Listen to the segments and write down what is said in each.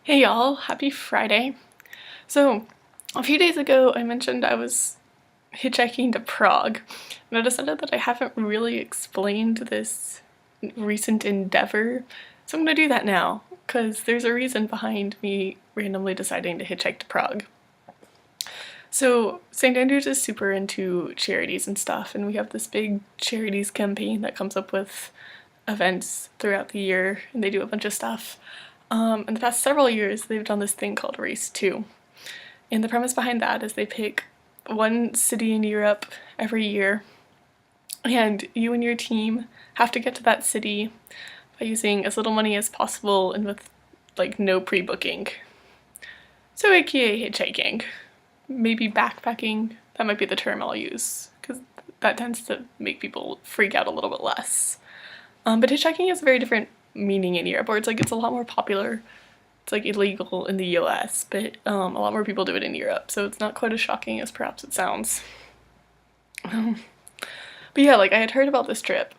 Hey y'all, happy Friday. So, a few days ago I mentioned I was hitchhiking to Prague, and I decided that I haven't really explained this recent endeavor, so I'm gonna do that now, because there's a reason behind me randomly deciding to hitchhike to Prague. So, St. Andrews is super into charities and stuff, and we have this big charities campaign that comes up with events throughout the year, and they do a bunch of stuff. In the past several years, they've done this thing called Race2. And the premise behind that is they pick one city in Europe every year, and you and your team have to get to that city by using as little money as possible and with like no pre-booking. So aka hitchhiking. Maybe backpacking, that might be the term I'll use, because that tends to make people freak out a little bit less. But hitchhiking has a very different meaning in Europe, or it's a lot more popular. It's like illegal in the US, but a lot more people do it in Europe, so it's not quite as shocking as perhaps it sounds. But yeah, like I had heard about this trip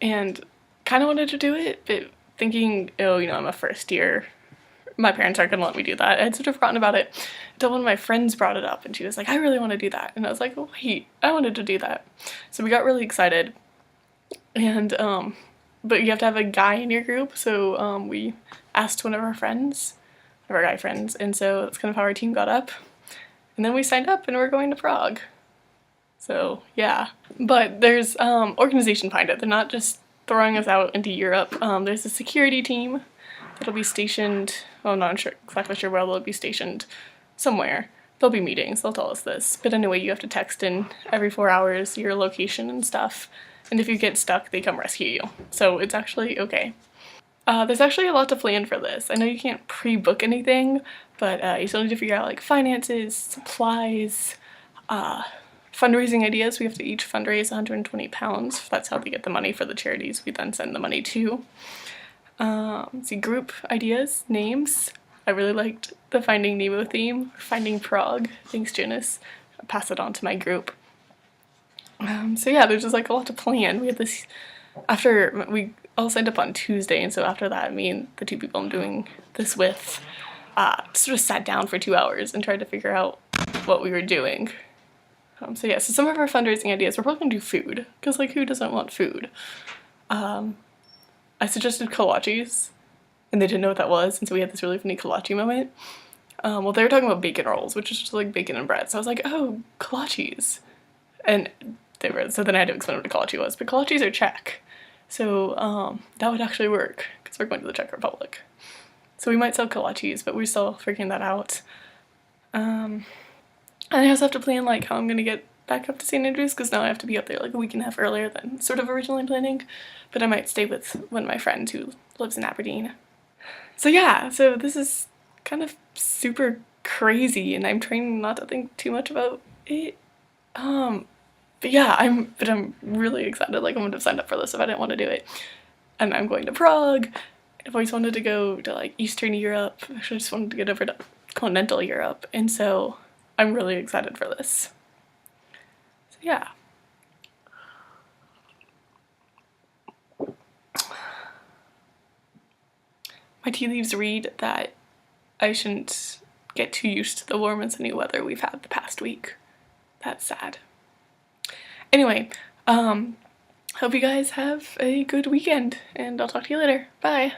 and kind of wanted to do it, but thinking, oh, I'm a first year, my parents aren't gonna let me do that. I had sort of forgotten about it until one of my friends brought it up, and she was like, I really want to do that. And I was like, oh, wait, I wanted to do that. So we got really excited, and but you have to have a guy in your group, so we asked one of our guy friends, and so that's kind of how our team got up. And then we signed up and we're going to Prague. So yeah, but there's organization behind it. They're not just throwing us out into Europe. There's a security team that'll be stationed, well, I'm not exactly sure where they'll be stationed, somewhere. There'll be meetings, they'll tell us this. But anyway, you have to text in every 4 hours your location and stuff. And if you get stuck, they come rescue you. So it's actually okay. There's actually a lot to plan for this. I know you can't pre-book anything, but you still need to figure out like finances, supplies, fundraising ideas. We have to each fundraise 120 pounds. That's how they get the money for the charities we then send the money to. See, group ideas, names. I really liked the Finding Nemo theme, Finding Prague. Thanks, Jonas. I'll pass it on to my group. So yeah, there's just like a lot to plan. We had this, after we all signed up on Tuesday, and so after that, me and the two people I'm doing this with sort of sat down for 2 hours and tried to figure out what we were doing. So yeah, so some of our fundraising ideas, we're probably gonna do food, because like who doesn't want food? I suggested kolaches, and they didn't know what that was, and so we had this really funny kolache moment. Well, they were talking about bacon rolls, which is just like bacon and bread, so I was like, oh, kolaches. And so then I had to explain what a kolache was, but kolaches are Czech. So that would actually work, because we're going to the Czech Republic. So we might sell kolaches, but we're still figuring that out. And I also have to plan like how I'm gonna get back up to St. Andrews, because now I have to be up there like a week and a half earlier than sort of originally planning. But I might stay with one of my friends who lives in Aberdeen. So yeah, so this is kind of super crazy, and I'm trying not to think too much about it. But yeah, I'm really excited. Like I wouldn't have signed up for this if I didn't want to do it. And I'm going to Prague. I've always wanted to go to like Eastern Europe. Actually, I just wanted to get over to continental Europe, and so I'm really excited for this. So yeah. My tea leaves read that I shouldn't get too used to the warm and sunny weather we've had the past week. That's sad. Anyway, hope you guys have a good weekend, and I'll talk to you later. Bye!